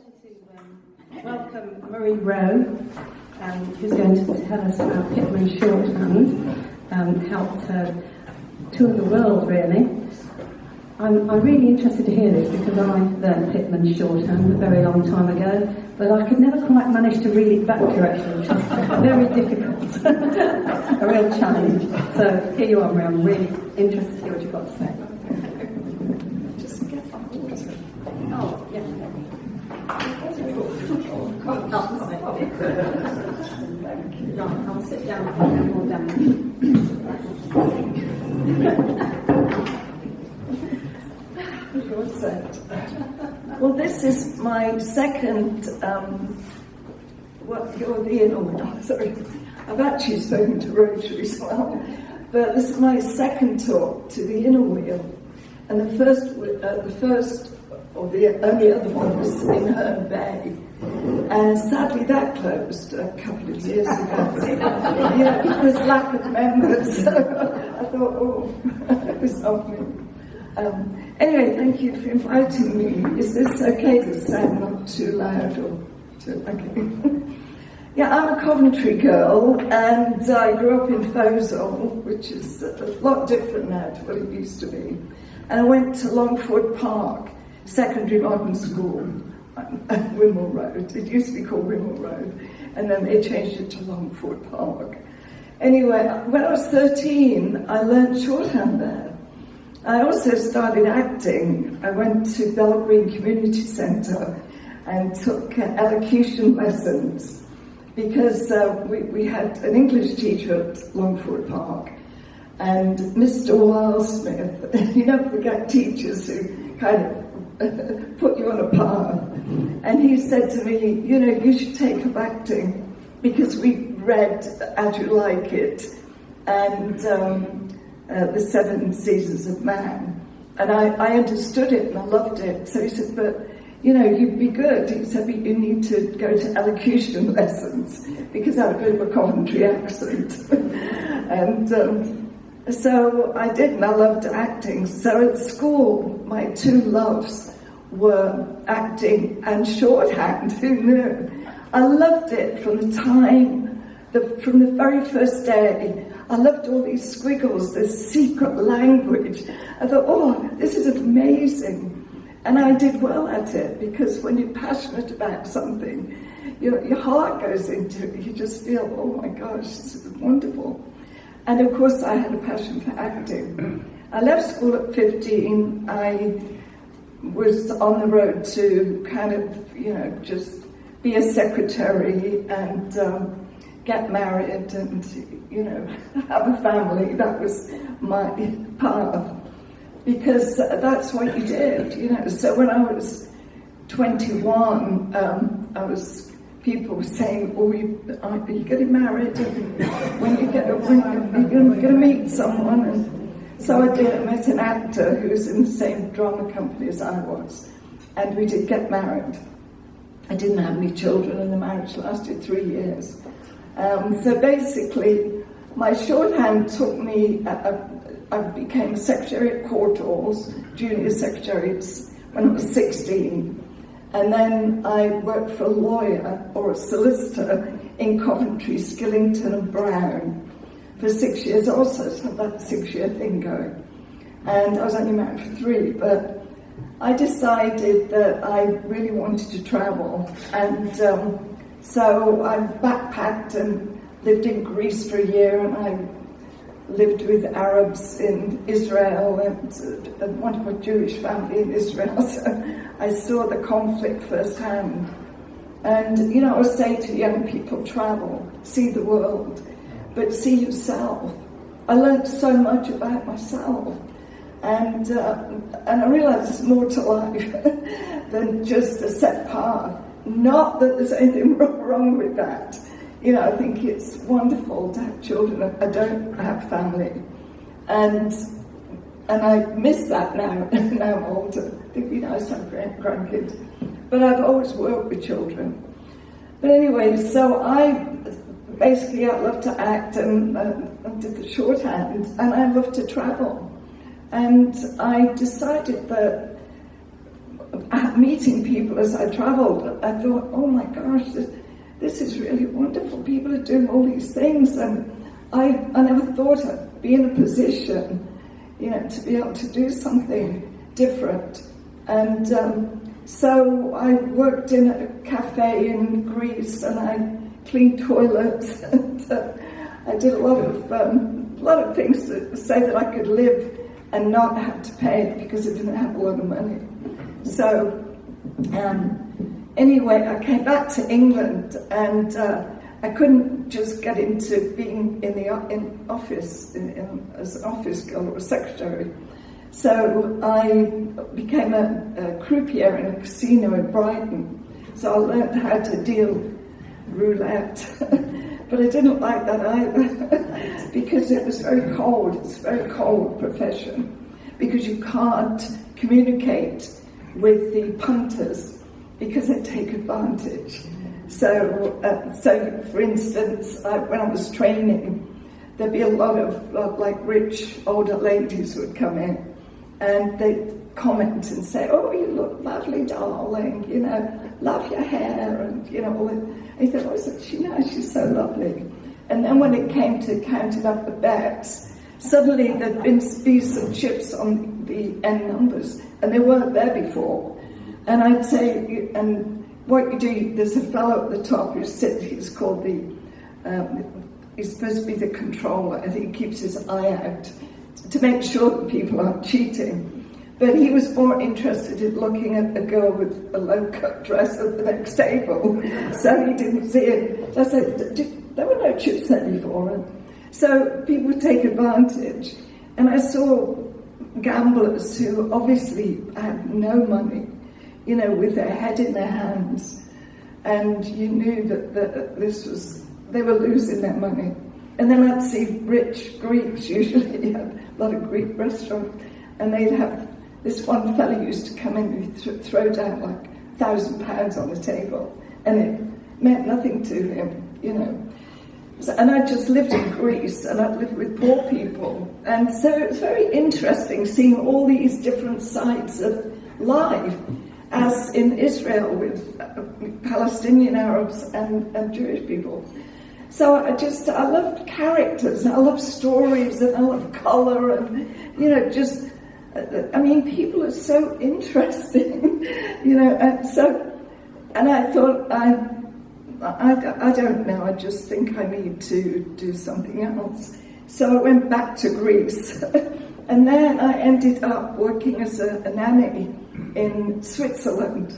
to welcome Marie Rowe, who's going to tell us about Pitman shorthand, helped her tour the world, really. I'm really interested to hear this because I learned Pitman shorthand a very long time ago, but I could never quite manage to read it back correctly, which is very difficult, a real challenge. So here you are, Marie. I'm really interested to hear what you've got to say. Just get my water. Oh, yeah. Right, I'll sit down and more down. Well, this is my second, you're the inner wheel, sorry. I've actually spoken to Rotary as well, but this is my second talk to the inner wheel. And the first, or the only other one was in Herne Bay. And sadly that closed a couple of years ago. Yeah, because lack of members. So I thought, oh, it was not me. Anyway, thank you for inviting me. Is this okay to sound not too loud or too, okay? Yeah, I'm a Coventry girl, and I grew up in Fosol, which is a lot different now to what it used to be. And I went to Longford Park Secondary Modern School, Wimble Road. It used to be called Wimble Road, and then they changed it to Longford Park. Anyway, when I was 13, I learned shorthand there. I also started acting. I went to Bell Green Community Centre and took elocution lessons because we had an English teacher at Longford Park, and Mr. Wildsmith, you never forget teachers who kind of put you on a path, and he said to me, you know, you should take up acting because we read As You Like It and The Seven Seasons of Man, and I understood it and I loved it. So he said, but you know, you'd be good. He said, but you need to go to elocution lessons because I had a bit of a Coventry accent. And so I did, and I loved acting. So at school, my two loves were acting and shorthand. Who knew? I loved it from the time, from the very first day. I loved all these squiggles, this secret language. I thought, oh, this is amazing. And I did well at it, because when you're passionate about something, your heart goes into it. You just feel, oh my gosh, this is wonderful. And of course, I had a passion for acting. I left school at 15. I was on the road to kind of, you know, just be a secretary and get married and, you know, have a family. That was my path, because that's what you did, you know. So when I was 21, people were saying, oh, are you getting married? And when you're going to meet someone. And so I did. I met an actor who was in the same drama company as I was, and we did get married. I didn't have any children, and the marriage lasted 3 years. So basically, my shorthand took me, I became a secretary at Court Halls, junior secretary, when I was 16. And then I worked for a lawyer or a solicitor in Coventry, Skillington and Brown for 6 years also, so that 6-year thing going. And I was only married for 3, but I decided that I really wanted to travel. And so I backpacked and lived in Greece for a year, and I lived with Arabs in Israel and one of a Jewish family in Israel, so I saw the conflict firsthand. And, you know, I would say to young people, travel, see the world, but see yourself. I learned so much about myself, and I realised there's more to life than just a set path. Not that there's anything wrong with that. You know, I think it's wonderful to have children. I don't have family, and I miss that now. Now I'm older. It'd be nice to have grandkids, but I've always worked with children. But anyway, so I love to act, and I did the shorthand, and I love to travel. And I decided that meeting people as I travelled, I thought, oh my gosh, this is really wonderful. People are doing all these things, and I never thought I'd be in a position, to be able to do something different. And so I worked in a cafe in Greece, and I cleaned toilets, and I did a lot of things to say that I could live and not have to pay because I didn't have a lot of money. So anyway, I came back to England, and I couldn't just get into being in office as an office girl or a secretary. So I became a croupier in a casino in Brighton. So I learned how to deal roulette, but I didn't like that either because it was very cold. It's a very cold profession because you can't communicate with the punters because they take advantage. So for instance, when I was training, there'd be a lot of like rich older ladies would come in, and they'd comment and say, "Oh, you look lovely, darling. Love your hair," and all that. I thought, "Oh, isn't she nice? She's so lovely." And then when it came to counting up the bets, suddenly there'd been some chips on the end numbers, and they weren't there before. And I'd say, and what you do, there's a fellow at the top he's called he's supposed to be the controller. I think he keeps his eye out to make sure that people aren't cheating. But he was more interested in looking at a girl with a low-cut dress at the next table, so he didn't see it. So I said, there were no chips there before. And so people would take advantage. And I saw gamblers who obviously had no money, with their head in their hands, and you knew that they were losing their money. And then I'd see rich Greeks, usually had a lot of Greek restaurants, and they'd have this one fellow used to come in and throw down like £1,000 on the table, and it meant nothing to him, So, and I just lived in Greece, and I'd lived with poor people, and so it's very interesting seeing all these different sides of life, as in Israel with Palestinian Arabs and Jewish people. So I love characters, and I love stories, and I love colour, and people are so interesting, and I thought I don't know, I just think I need to do something else. So I went back to Greece, and then I ended up working as a nanny in Switzerland,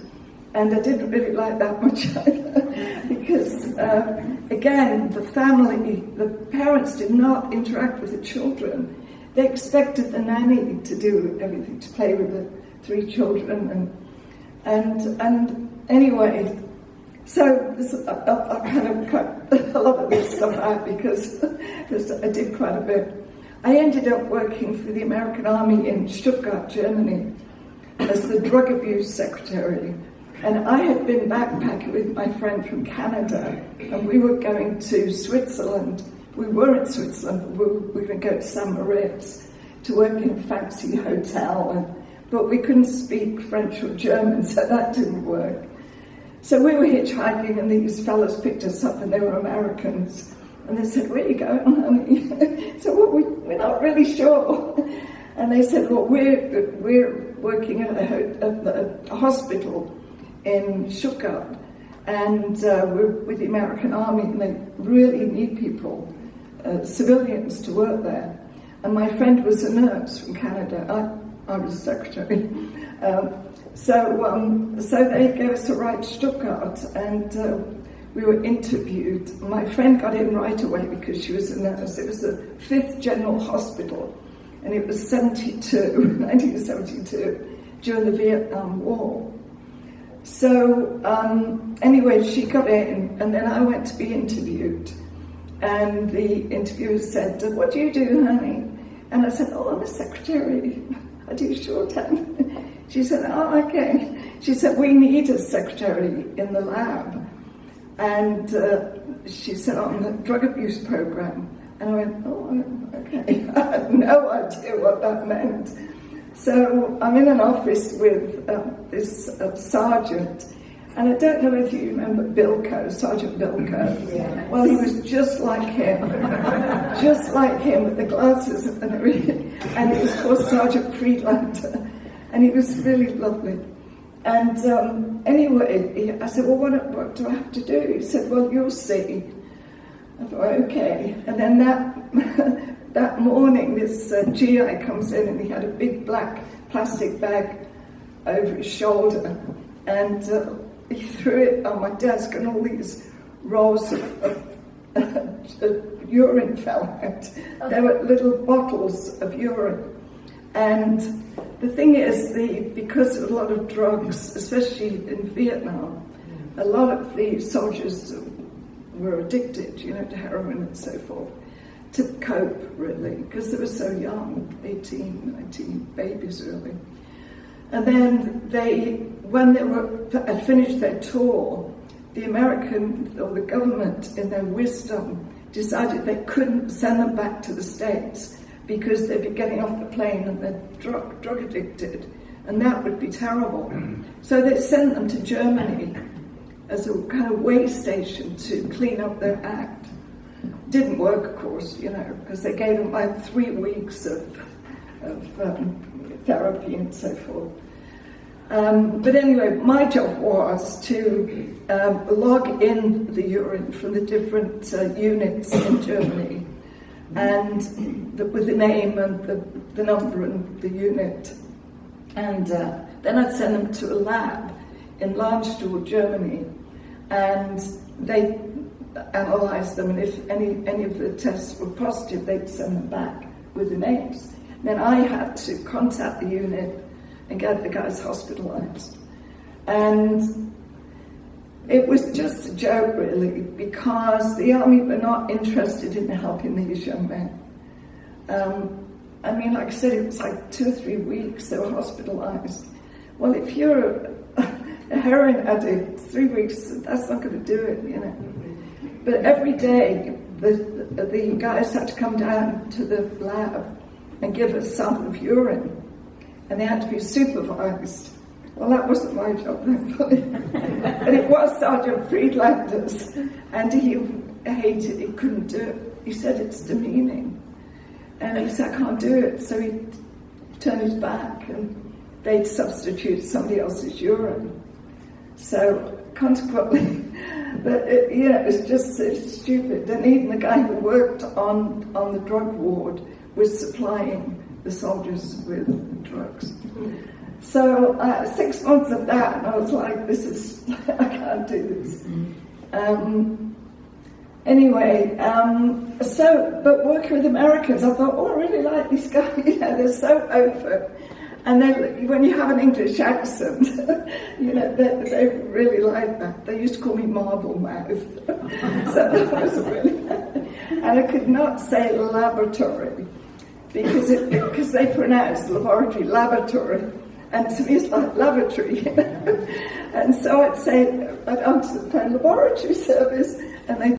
and I didn't really like that much either, because again, the parents did not interact with the children. They expected the nanny to do everything, to play with the 3 children, and anyway, so I kind of cut a lot of this stuff out because I did quite a bit. I ended up working for the American Army in Stuttgart, Germany, as the drug abuse secretary. And I had been backpacking with my friend from Canada, and we were going to Switzerland. We were in Switzerland, but we were going to go to St. Moritz to work in a fancy hotel, but we couldn't speak French or German, so that didn't work. So we were hitchhiking, and these fellas picked us up, and they were Americans. And they said, "Where are you going, honey?" So we're not really sure. And they said, "Well, we're working at a hospital in Stuttgart, and we're with the American Army, and they really need people, civilians, to work there." And my friend was a nurse from Canada. I was secretary. So they gave us a ride to Stuttgart, and we were interviewed. My friend got in right away because she was a nurse. It was the 5th General Hospital, and it was 1972, during the Vietnam War. So anyway, she got in, and then I went to be interviewed. And the interviewer said, "What do you do, honey?" And I said, "Oh, I'm a secretary. I do shorthand." She said, "Oh, okay." She said, "We need a secretary in the lab." And she said, "On the drug abuse program." And I went, "Oh, okay." I had no idea what that meant. So I'm in an office with this sergeant, and I don't know if you remember Bilko, Sergeant Bilko. Yeah. Well, he was just like him, with the glasses and everything. And he was called Sergeant Friedlander, and he was really lovely. And anyway, I said, well, what do I have to do? He said, well, you'll see. I thought, okay. And then that morning, this GI comes in, and he had a big black plastic bag over his shoulder, and he threw it on my desk, and all these rolls of urine fell out. There were little bottles of urine. And the thing is, because of a lot of drugs, especially in Vietnam, a lot of the soldiers were addicted, to heroin and so forth, to cope, really, because they were so young, 18, 19, babies, really. And then when they had finished their tour, the American, or the government, in their wisdom, decided they couldn't send them back to the States because they'd be getting off the plane and they're drug addicted, and that would be terrible. So they sent them to Germany as a kind of way station to clean up their act. Didn't work, of course, because they gave them like 3 weeks of therapy and so forth. But anyway, my job was to log in the urine from the different units in Germany, and with the name and the number and the unit. And then I'd send them to a lab in Landstuhl, Germany, and they analysed them, and if any of the tests were positive, they'd send them back with the names. Then I had to contact the unit and get the guys hospitalised. And it was just a joke, really, because the army were not interested in helping these young men. Like I said, it was like 2 or 3 weeks they were hospitalised. Well, if you're a heroin addict, 3 weeks, that's not going to do it, But every day, the guys had to come down to the lab and give us a sample of urine, and they had to be supervised. Well, that wasn't my job, thankfully. But it was Sergeant Friedlander's, and he hated it, he couldn't do it. He said it's demeaning. And he said, I can't do it. So he turned his back, and they'd substitute somebody else's urine. So consequently, it was just so stupid. And even the guy who worked on the drug ward was supplying the soldiers with drugs. So 6 months of that, and I was like, I can't do this. But working with Americans, I thought, I really like these guys, they're so open. And then when you have an English accent, they really like that. They used to call me Marble Mouth. So that was really, and I could not say laboratory, because they pronounce laboratory, laboratory. And to me it's like lavatory, And so I'd answer the phone, laboratory service, and they